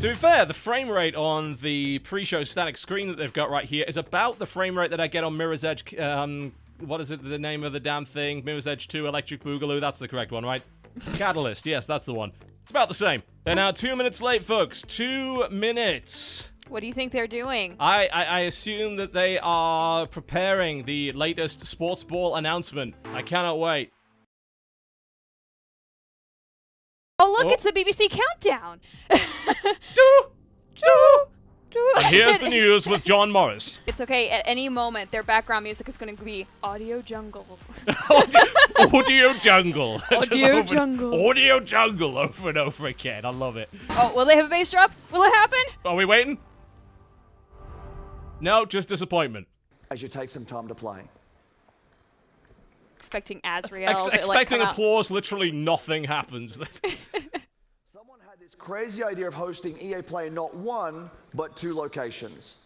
To be fair, the frame rate on the pre-show static screen that they've got right here is about the frame rate that I get on Mirror's Edge, what is it, the name of the damn thing? Mirror's Edge 2 Electric Boogaloo, that's the correct one, right? Catalyst, yes, that's the one. It's about the same. They're now 2 minutes late, folks. 2 minutes. What do you think they're doing? I assume that they are preparing the latest sports ball announcement. I cannot wait. Oh, look, it's the BBC countdown. And here's the news with John Morris. It's okay. At any moment, their background music is going to be Audio Jungle. Audio Jungle. Audio Jungle. Audio Jungle over and over again. I love it. Oh, will they have a bass drop? Will it happen? Are we waiting? No, just disappointment. As you take some time to play. Expecting Azrael. Expecting applause, literally nothing happens. Someone had this crazy idea of hosting EA Play in not one, but 2 locations.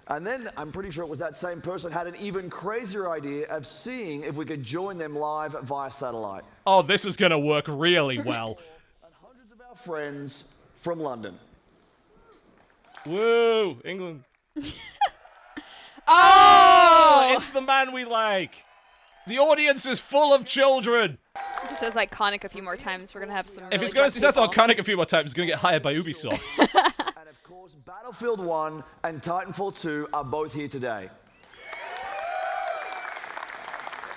And then, I'm pretty sure it was that same person had an even crazier idea of seeing if we could join them live via satellite. Oh, this is gonna work really well. And hundreds of our friends from London. Woo, England. Oh! It's the man we like. The audience is full of children. If he says iconic a few more times, we're going to have some If really he's going to say that's drunk iconic a few more times, he's going to get hired by Ubisoft. And of course, Battlefield 1 and Titanfall 2 are both here today.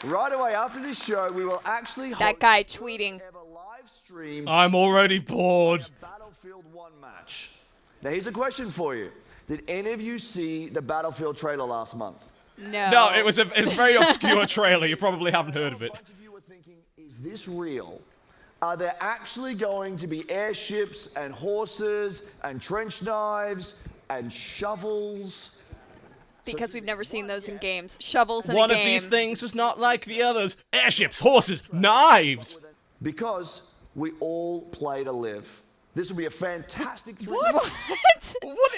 Right away after this show, we will actually host That guy tweeting. ever live stream I'm already bored. Battlefield 1 match. Now here's a question for you. Did any of you see the Battlefield trailer last month? No. No, it's a very obscure trailer. You probably haven't heard of it. A bunch of you were thinking, is this real? Are there actually going to be airships and horses and trench knives and shovels? Because we've never seen those in games. Shovels in One a of game. these things is not like the others. Airships, horses, knives. Because we all play to live. This will be a fantastic 3D. What? What?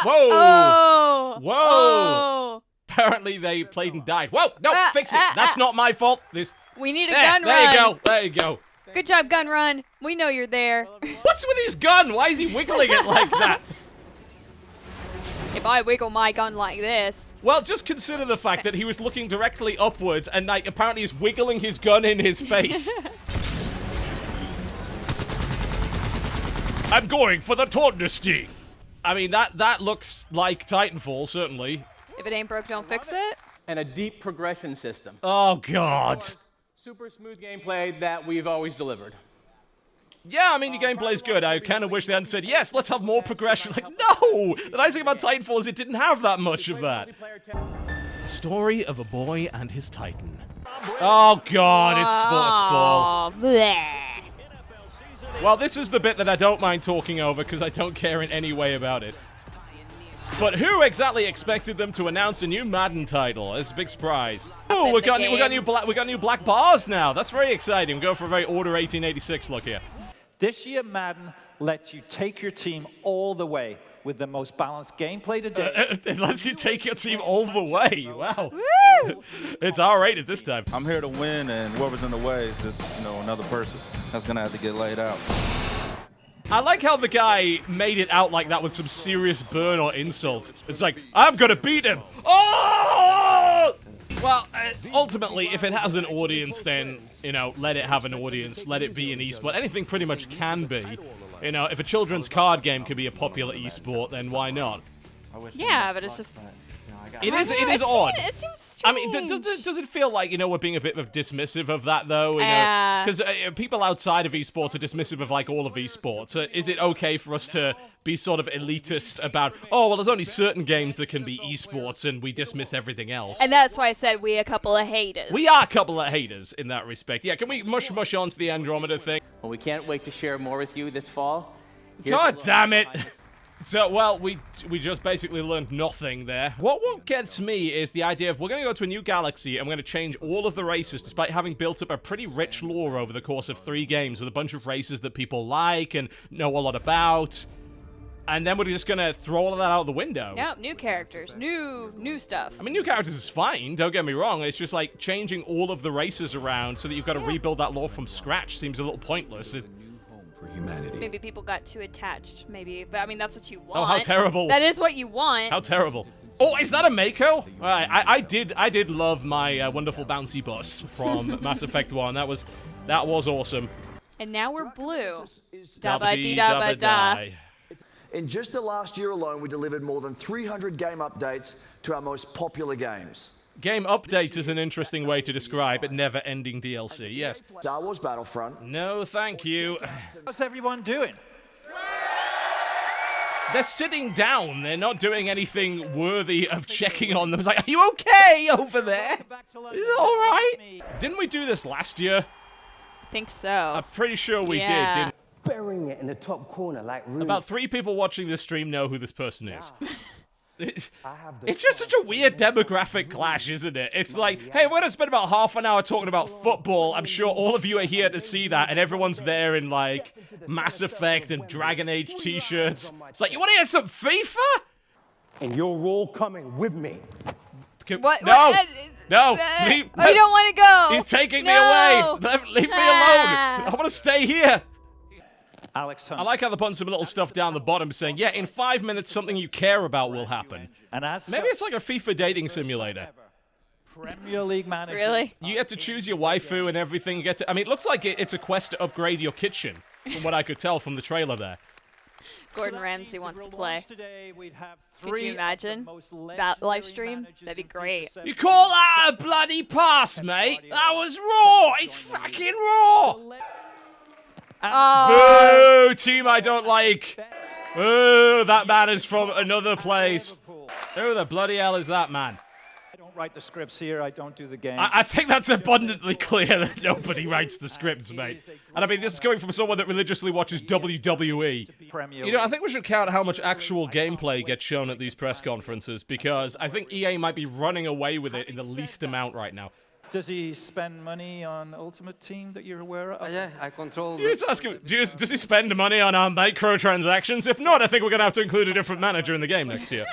Whoa. Whoa. Whoa. Oh. Apparently they played and died. Whoa, no, fix it. That's not my fault. We need a There, gun there run. you go. There you go. Good job, gun run. We know you're there. What's with his gun? Why is he wiggling it like that? If I wiggle my gun like this. Well, just consider the fact that he was looking directly upwards and like apparently he's wiggling his gun in his face. I'm going for the Tornesti. I mean, that looks like Titanfall, certainly. If it ain't broke, don't fix it. And a deep progression system. Oh, God. Super smooth gameplay that we've always delivered. Yeah, I mean, your gameplay's good. I kind of wish they hadn't said, yes, let's have more progression. Like, no! The nice thing about Titanfall is it didn't have that much of that. The story of a boy and his Titan. Oh, God, it's sports ball. Oh, bleh. Well, this is the bit that I don't mind talking over because I don't care in any way about it. But who exactly expected them to announce a new Madden title? It's a big surprise. Oh, we got new black bars now. That's very exciting. We're going for a very Order 1886 look here. This year, Madden lets you take your team all the way with the most balanced gameplay to date. It lets you take your team all the way. Wow. Woo! It's R-rated this time. I'm here to win, and whoever's in the way is just, another person that's gonna have to get laid out. I like how the guy made it out like that was some serious burn or insult. It's like, I'm gonna beat him. Oh! Well, ultimately, if it has an audience, then, let it have an audience. Let it be an esport. Anything pretty much can be. If a children's card game could be a popular esport, then why not? Yeah, but it's just... It is odd. It seems strange. I mean, does it feel like, we're being a bit dismissive of that, though? Because people outside of esports are dismissive of, all of esports. Is it okay for us to be sort of elitist about, oh, well, there's only certain games that can be esports, and we dismiss everything else? And that's why I said we a couple of haters. We are a couple of haters in that respect. Yeah, can we mush on to the Andromeda thing? Well, we can't wait to share more with you this fall. God damn it! So, well, we just basically learned nothing there. What gets me is the idea of we're going to go to a new galaxy and we're going to change all of the races despite having built up a pretty rich lore over the course of 3 games with a bunch of races that people like and know a lot about. And then we're just going to throw all of that out the window. Yep, new characters, new stuff. I mean, new characters is fine, don't get me wrong. It's just like changing all of the races around so that you've got to rebuild that lore from scratch seems a little pointless. humanity. Maybe people got too attached, maybe. But I mean, that's what you want. Oh, how terrible. That is what you want. How terrible. Oh, is that a Mako? I did love my wonderful bouncy bus from Mass Effect 1. That was awesome. And now we're blue. Dabba-dee-dabba-die. In just the last year alone, we delivered more than 300 game updates to our most popular games. Game updates is an interesting way to describe a never-ending DLC, yes. Star Wars Battlefront. No, thank you. How's everyone doing? They're sitting down. They're not doing anything worthy of checking on them. It's like, are you okay over there? Is it all right? Didn't we do this last year? I think so. I'm pretty sure we did, didn't Burying it in the top corner like really. About 3 people watching this stream know who this person is. It's just such a weird demographic clash, isn't it? It's like, hey, we're gonna spend about half an hour talking about football. I'm sure all of you are here to see that, and everyone's there in, like, Mass Effect and Dragon Age t-shirts. It's like, you wanna hear some FIFA? And you're all coming with me. What? No! What? No! I don't want to go! He's taking me away! Leave me alone! I wanna stay here! Alex Hunt. I like how they put some little stuff down the bottom saying, yeah, in 5 minutes something you care about will happen. And as Maybe it's like a FIFA dating simulator. Premier League manager. Really? You get to choose your waifu and everything. You get to, I mean, it looks like it's a quest to upgrade your kitchen, from what I could tell from the trailer there. Gordon Ramsay wants to play. Today, we'd have Could you imagine that live stream? That'd be great. You call that a bloody pass, mate? That was raw! It's fucking raw! Oh. Boo! Team I don't like. Boo! That man is from another place. Who the bloody hell is that man? I don't write the scripts here. I don't do the game. I think that's abundantly clear that nobody writes the scripts, mate. And I mean, this is coming from someone that religiously watches WWE. You know, I think we should count how much actual gameplay gets shown at these press conferences, because I think EA might be running away with it in the least amount right now. Does he spend money on Ultimate Team that you're aware of? Yeah, I control. You just ask him, does he spend money on our microtransactions? If not, I think we're going to have to include a different manager in the game next year.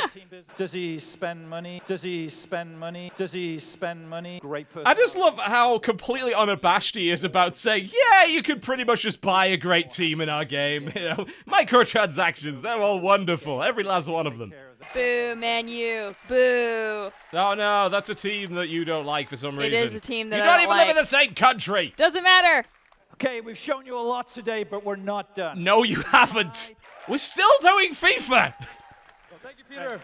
Does he spend money? Does he spend money? Does he spend money? Great person. I just love how completely unabashed he is about saying, yeah, you could pretty much just buy a great team in our game. You know, microtransactions, they're all wonderful. Every last one of them. Boo, Man U. Boo. Oh no, that's a team that you don't like for some reason. It is a team that you I don't don't even like. live in the same country. Doesn't matter. Okay, we've shown you a lot today, but we're not done. No, you haven't. We're still doing FIFA. Well, thank you, Peter.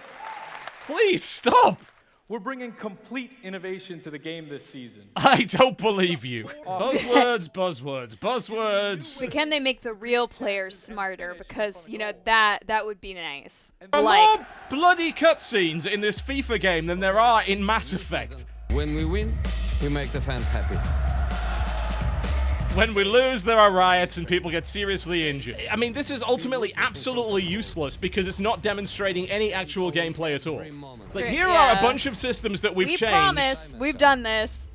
Please stop. We're bringing complete innovation to the game this season. I don't believe you. Buzzwords, buzzwords, buzzwords. But can they make the real players smarter? Because, you know, that would be nice. There are more bloody cutscenes in this FIFA game than there are in Mass Effect. When we win, we make the fans happy. When we lose, there are riots and people get seriously injured. I mean, this is ultimately absolutely useless because it's not demonstrating any actual gameplay at all. Like, here are a bunch of systems that we've changed. We promise. We've done this.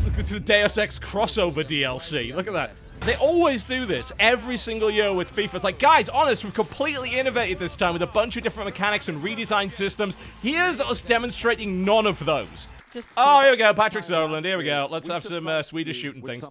Look, it's a Deus Ex crossover DLC. Look at that. They always do this every single year with FIFA. It's like, guys, honest, we've completely innovated this time with a bunch of different mechanics and redesigned systems. Here's us demonstrating none of those. Oh, here we go, Patrick Zoland. Here we go. Let's have some Swedish shooting things.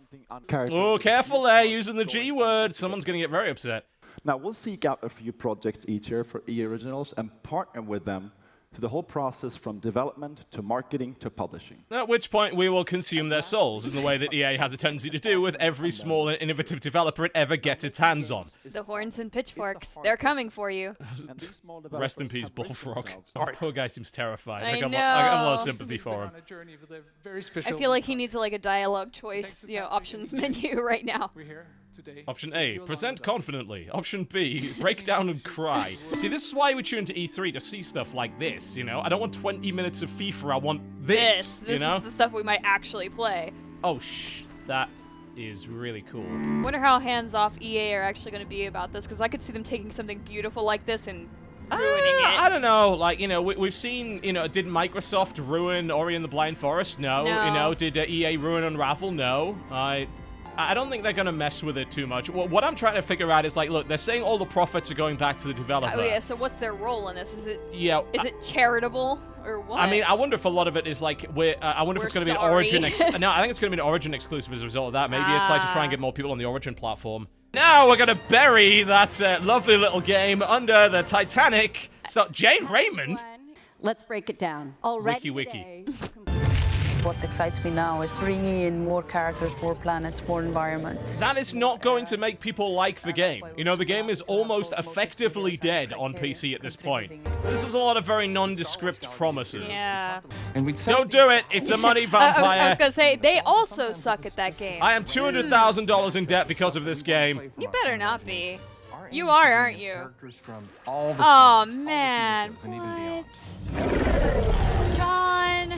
Oh, careful there, using the G word. Someone's going to get very upset. Now, we'll seek out a few projects each year for EA Originals and partner with them through the whole process from development to marketing to publishing. At which point we will consume their souls in the way that EA has a tendency to do with every small and innovative developer it ever gets its hands on. The horns and pitchforks, they're coming for you. Rest in peace, Bullfrog. Oh, poor guy seems terrified. I got a lot of know. sympathy for him. I feel like he needs like a dialogue choice, you know, options menu right now. We're here today. Option A, present confidently. Option B, break down and cry. See, this is why we tune to E3 to see stuff like this, you know? I don't want 20 minutes of FIFA, I want this, you know? This is the stuff we might actually play. Oh, that is really cool. Wonder how hands-off EA are actually going to be about this, because I could see them taking something beautiful like this and ruining it. I don't know, like, you know, we've seen, you know, did Microsoft ruin Ori and the Blind Forest? No. No. You know, did EA ruin Unravel? No. I don't think they're going to mess with it too much. What I'm trying to figure out is, like, look, they're saying all the profits are going back to the developer. Oh, yeah, so what's their role in this? Is it is it charitable or what? I mean, I wonder if a lot of it is, like, I wonder if it's going to be an Origin... No, I think it's going to be an Origin exclusive as a result of that. Maybe it's, like, to try and get more people on the Origin platform. Now we're gonna bury that lovely little game under the Titanic. So, Jane Raymond? Let's break it down. Wiki. What excites me now is bringing in more characters, more planets, more environments. That is not going to make people like the game. You know, the game is almost effectively dead on PC at this point. This is a lot of very nondescript promises. Yeah. Don't do it. It's a money vampire. I was gonna say, they also suck at that game. I am $200,000 in debt because of this game. You better not be. You are, aren't you? Oh, man. What? John.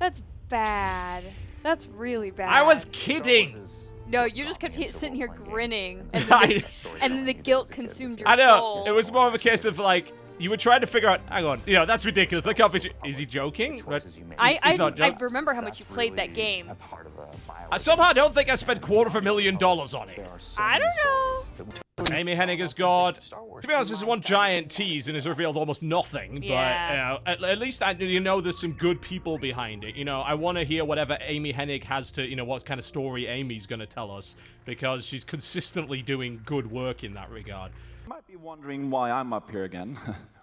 That's bad. That's really bad. I was kidding. No, you just kept sitting here grinning, and then the guilt consumed your I know. soul. It was more of a case of like, you were trying to figure out, hang on, you know, that's ridiculous. Look how much, is he joking? But he's not I remember how much you played that game. I somehow don't think I spent $250,000 on it. I don't know. Amy Hennig is God. To be honest, this is one giant tease and has revealed almost nothing. Yeah. But, at least you know there's some good people behind it. You know, I want to hear whatever Amy Hennig has to, you know, what kind of story Amy's going to tell us. Because she's consistently doing good work in that regard. You might be wondering why I'm up here again.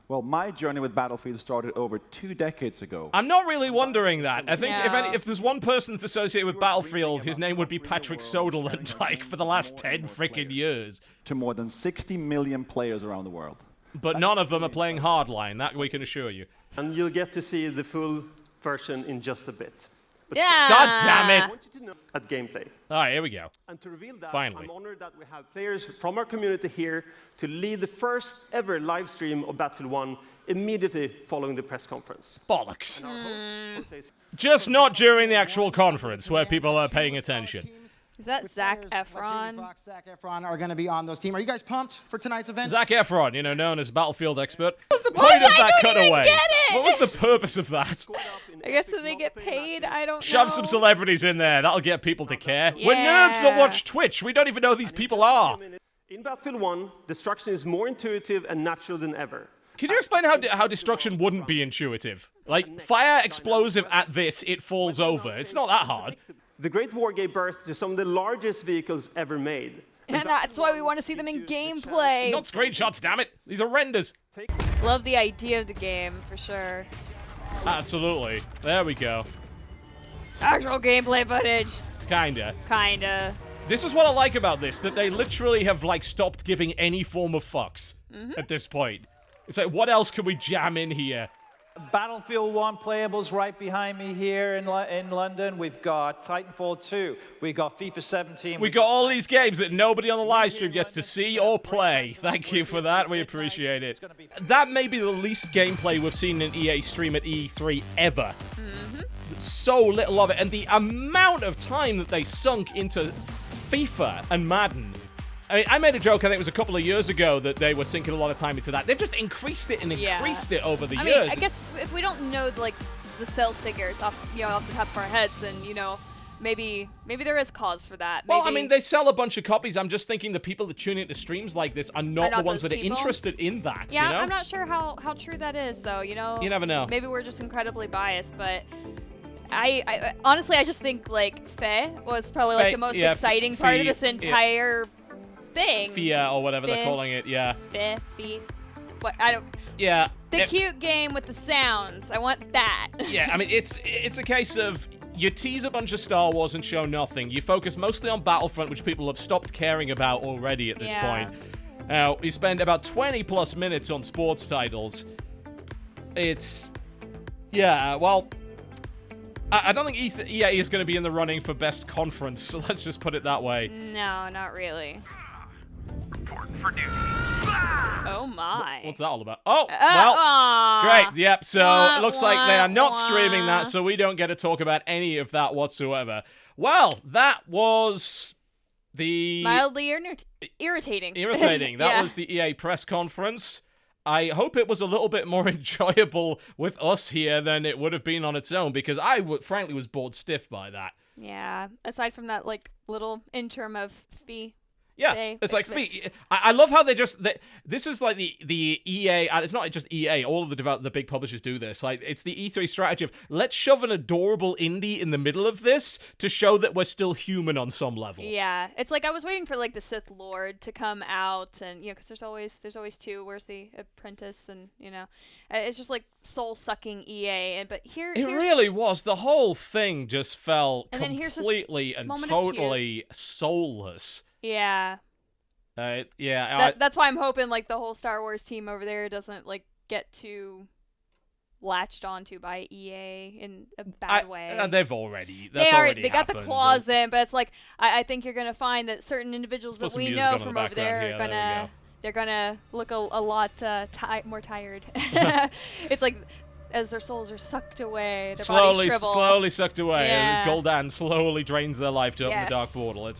Well, my journey with Battlefield started over 2 decades ago. I'm not really wondering that. I think if there's one person that's associated with Battlefield, his name would be Patrick Soderlund, like, for the last 10 freaking years. To more than 60 million players around the world. But none of them are playing Hardline, that we can assure you. And you'll get to see the full version in just a bit. But Yeah. God damn it! I want you to know at gameplay. All right, here we go. And to reveal that, Finally. I'm honored that we have players from our community here to lead the first ever live stream of Battlefield 1 immediately following the press conference. Bollocks. Just not during the actual conference where people are paying attention. Is that Zac Efron? Zac Efron are going to be on those teams. Are you guys pumped for tonight's event? Zac Efron, you know, known as Battlefield expert. What was the point of that cutaway? Get it! What was the purpose of that? I guess so they get paid. I don't know. Shove some celebrities in there. That'll get people to care. We're nerds that watch Twitch. We don't even know who these people are. In Battlefield 1, destruction is more intuitive and natural than ever. Can you explain how destruction wouldn't be intuitive? Like, fire explosive at this, it falls over. It's not that hard. The Great War gave birth to some of the largest vehicles ever made. And that's why we want to see them in gameplay. Not screenshots, damn it. These are renders. Love the idea of the game, for sure. Absolutely. There we go. Actual gameplay footage. Kinda. This is what I like about this, that they literally have, like, stopped giving any form of fucks at this point. It's like, what else can we jam in here? Battlefield 1 playables right behind me here in London. We've got Titanfall 2. We've got FIFA 17. We got all these games that nobody on the live stream gets to see or play. Thank you for that. We appreciate it. That may be the least gameplay we've seen in EA stream at E3 ever. So little of it. And the amount of time that they sunk into FIFA and Madden. I mean, I made a joke, I think it was a couple of years ago, that they were sinking a lot of time into that. They've just increased it and increased it over the years. I mean, I guess if we don't know, like, the sales figures off the top of our heads, then, you know, maybe there is cause for that. Well, I mean, they sell a bunch of copies. I'm just thinking the people that tune into streams like this are not the ones that are interested in that, Yeah, you know? I'm not sure how true that is, though, you know? You never know. Maybe we're just incredibly biased, but... I honestly, I just think, like, Fe was probably, like, the most exciting part of this entire... thing. Fia or whatever they're calling it, yeah. What, I don't... Yeah. The cute game with the sounds. I want that. Yeah, I mean, it's a case of you tease a bunch of Star Wars and show nothing. You focus mostly on Battlefront, which people have stopped caring about already at this point. Now, you spend about 20 plus minutes on sports titles. It's... Yeah, well... I don't think EA is going to be in the running for best conference, so let's just put it that way. No, not really. Reporting for duty. Oh my. What's that all about? Oh, well, great. Yep, so it looks like they are not streaming that, so we don't get to talk about any of that whatsoever. Well, that was the... Mildly irritating. Irritating. That was the EA press conference. I hope it was a little bit more enjoyable with us here than it would have been on its own, because I frankly was bored stiff by that. Yeah, aside from that, like, little interim of Fee. Yeah, it's like I love how this is like the EA, and it's not just EA. All of the big publishers do this. Like it's the E3 strategy of let's shove an adorable indie in the middle of this to show that we're still human on some level. Yeah, it's like I was waiting for like the Sith Lord to come out, and because there's always two. Where's the Apprentice, and it's just like soul sucking EA. But here's really was. The whole thing just felt and completely and totally soulless. Yeah. Yeah. That's why I'm hoping like the whole Star Wars team over there doesn't like get too latched onto by EA in a bad way. They've already. They got the claws in, but it's like I think you're gonna find that certain individuals that we know from over there are they're gonna look a lot more tired. It's like as their souls are sucked away, their bodies shrivel. Slowly sucked away. Yeah. Gul'dan slowly drains their life to open the Dark Portal.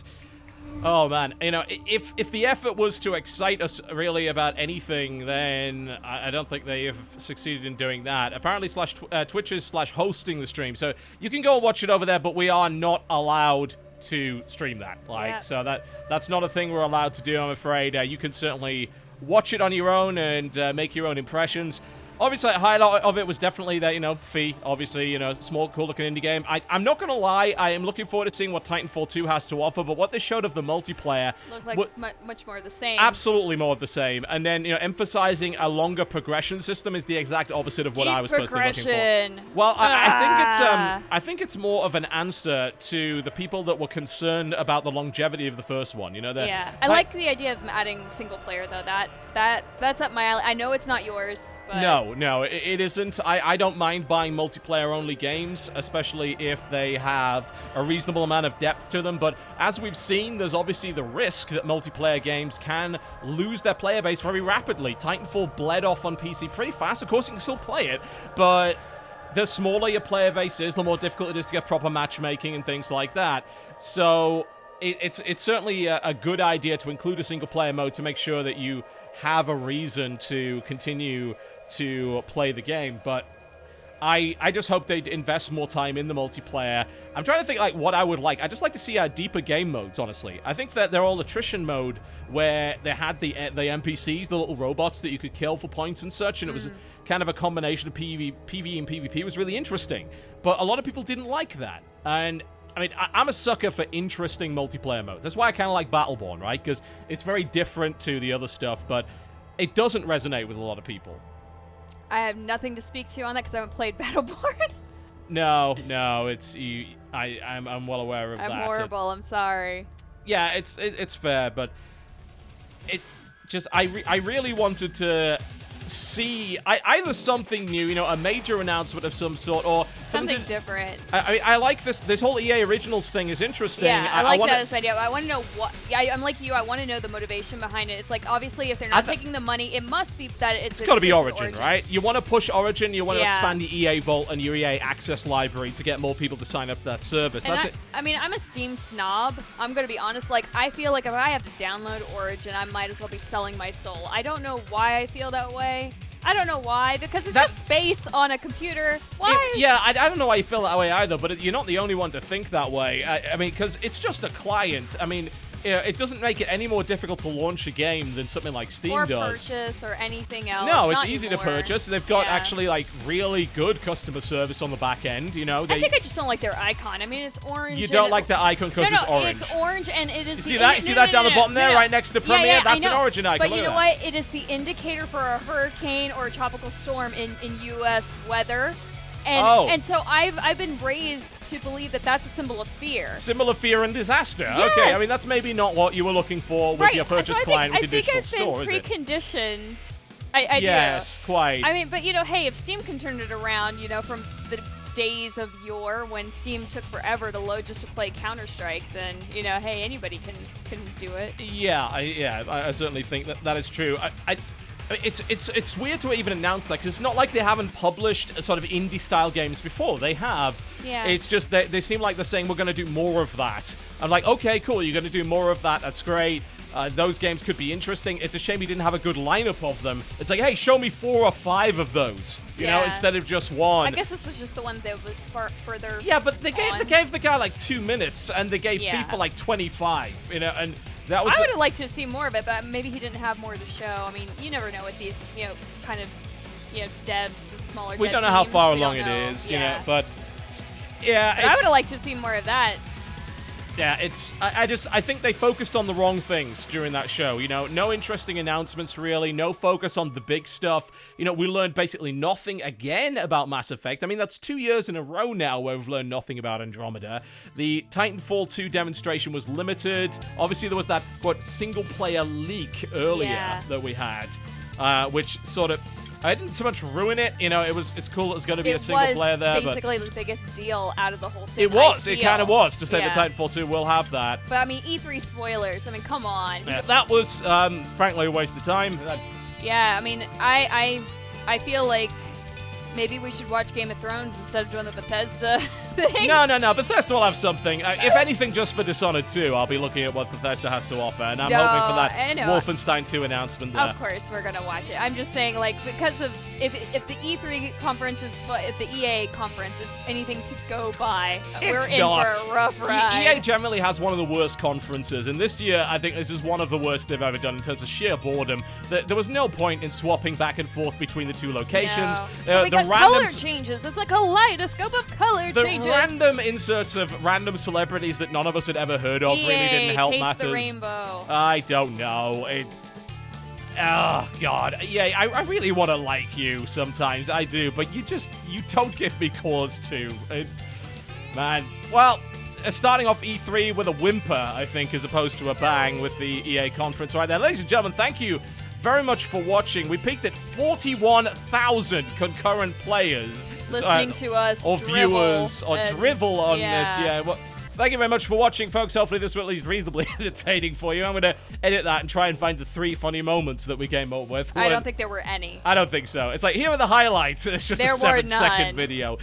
Oh man, if the effort was to excite us really about anything, then I don't think they have succeeded in doing that. Apparently, Twitch is /hosting the stream, so you can go and watch it over there, but we are not allowed to stream that. So that's not a thing we're allowed to do, I'm afraid. You can certainly watch it on your own and make your own impressions. Obviously, a highlight of it was definitely that, Fee, obviously, small, cool-looking indie game. I'm not going to lie, I am looking forward to seeing what Titanfall 2 has to offer, but what they showed of the multiplayer... looked like much more of the same. Absolutely more of the same. And then, emphasizing a longer progression system is the exact opposite of what I was personally looking for. Well, I think it's more of an answer to the people that were concerned about the longevity of the first one, I like the idea of adding single player, though. That's up my alley. I know it's not yours, but... No, it isn't. I don't mind buying multiplayer-only games, especially if they have a reasonable amount of depth to them, but as we've seen, there's obviously the risk that multiplayer games can lose their player base very rapidly. Titanfall bled off on PC pretty fast. Of course, you can still play it, but the smaller your player base is, the more difficult it is to get proper matchmaking and things like that. So it's certainly a good idea to include a single-player mode to make sure that you have a reason to continue to play the game, but I just hope they'd invest more time in the multiplayer. I'm trying to think like what I would like. I'd just like to see deeper game modes, honestly. I think that their old attrition mode where they had the NPCs, the little robots that you could kill for points and such, and it was kind of a combination of PvE and PvP was really interesting. But a lot of people didn't like that. And I mean, I'm a sucker for interesting multiplayer modes. That's why I kind of like Battleborn, right? Because it's very different to the other stuff, but it doesn't resonate with a lot of people. I have nothing to speak to on that because I haven't played Battleborn. No, it's I'm well aware of that. I'm horrible. I'm sorry. Yeah, it's fair, but it just I really wanted to see either something new, a major announcement of some sort, or something different. I like this whole EA Originals thing is interesting. Yeah, I like this idea. I want to know what. I'm like you. I want to know the motivation behind it. It's like obviously if they're not taking the money, it must be that it's got to be Origin, right? You want to push Origin. You want to expand the EA Vault and your EA Access library to get more people to sign up to that service. That's it. I mean, I'm a Steam snob. I'm gonna be honest. Like I feel like if I have to download Origin, I might as well be selling my soul. I don't know why I feel that way. I don't know why, because it's just space on a computer. Why? I don't know why you feel that way either, but you're not the only one to think that way. I mean, because it's just a client. I mean, it doesn't make it any more difficult to launch a game than something like Steam does. Or purchase or anything else. No, it's easy to purchase. They've got actually like really good customer service on the back end. I think I just don't like their icon. I mean, it's orange. You don't like the icon because it's orange. It's orange and it is. You see that down the bottom there, right next to Premiere? That's an Origin icon. But you know what? It is the indicator for a hurricane or a tropical storm in U.S. weather. And so I've been raised to believe that that's a symbol of fear. Symbol of fear and disaster. Yes. Okay, I mean, that's maybe not what you were looking for with your purchase client with your digital store, is it? I think it's been preconditioned. Yes, quite. I mean, but, hey, if Steam can turn it around, from the days of yore when Steam took forever to load just to play Counter-Strike, then, hey, anybody can do it. Yeah, I certainly think that is true. It's weird to even announce that, because it's not like they haven't published sort of indie-style games before. They have. Yeah. It's just that they seem like they're saying, we're going to do more of that. I'm like, okay, cool, you're going to do more of that. That's great. Those games could be interesting. It's a shame you didn't have a good lineup of them. It's like, hey, show me 4 or 5 of those, you know, instead of just one. I guess this was just the one that was further. Yeah, but they gave the guy like 2 minutes, and they gave FIFA like 25, and That was I would have liked to have seen more of it, but maybe he didn't have more to show. I mean, you never know with these, kind of, devs, the smaller. We dev don't know how teams. far We along don't it know. is, Yeah. but yeah, But I would have liked to have seen more of that. Yeah, I think they focused on the wrong things during that show. No interesting announcements really, no focus on the big stuff. We learned basically nothing again about Mass Effect. I mean, that's 2 years in a row now where we've learned nothing about Andromeda. The Titanfall 2 demonstration was limited. Obviously, there was that, single-player leak earlier that we had, which sort of... I didn't so much ruin it. It's cool it's going to be a single player there. It was basically the biggest deal out of the whole thing. It was. It kind of was to say that Titanfall 2 will have that. But, I mean, E3 spoilers. I mean, come on. Yeah, that was, frankly, a waste of time. Yeah, I mean, I feel like maybe we should watch Game of Thrones instead of doing the Bethesda thing. No. Bethesda will have something. If anything, just for Dishonored 2, I'll be looking at what Bethesda has to offer, and I'm hoping for that Wolfenstein 2 announcement there. Of course, we're gonna watch it. I'm just saying, because of if the E3 conference if the EA conference is anything to go by, we're in for a rough ride. EA generally has one of the worst conferences, and this year I think this is one of the worst they've ever done in terms of sheer boredom. There was no point in swapping back and forth between the two locations. Because color changes. It's a kaleidoscope of color changes. The random inserts of random celebrities that none of us had ever heard of really didn't help matters. The rainbow. I don't know. Oh, God. Yeah, I really want to like you sometimes. I do, but you don't give me cause to. Man. Well, starting off E3 with a whimper, I think, as opposed to a bang with the EA conference right there. Ladies and gentlemen, thank you very much for watching. We peaked at 41,000 concurrent players. Listening to us, or viewers, or drivel on this. Yeah. Well, thank you very much for watching, folks. Hopefully this was at least reasonably entertaining for you. I'm going to edit that and try and find the 3 funny moments that we came up with. I don't think there were any. I don't think so. It's like, here are the highlights. It's just a 7-second video.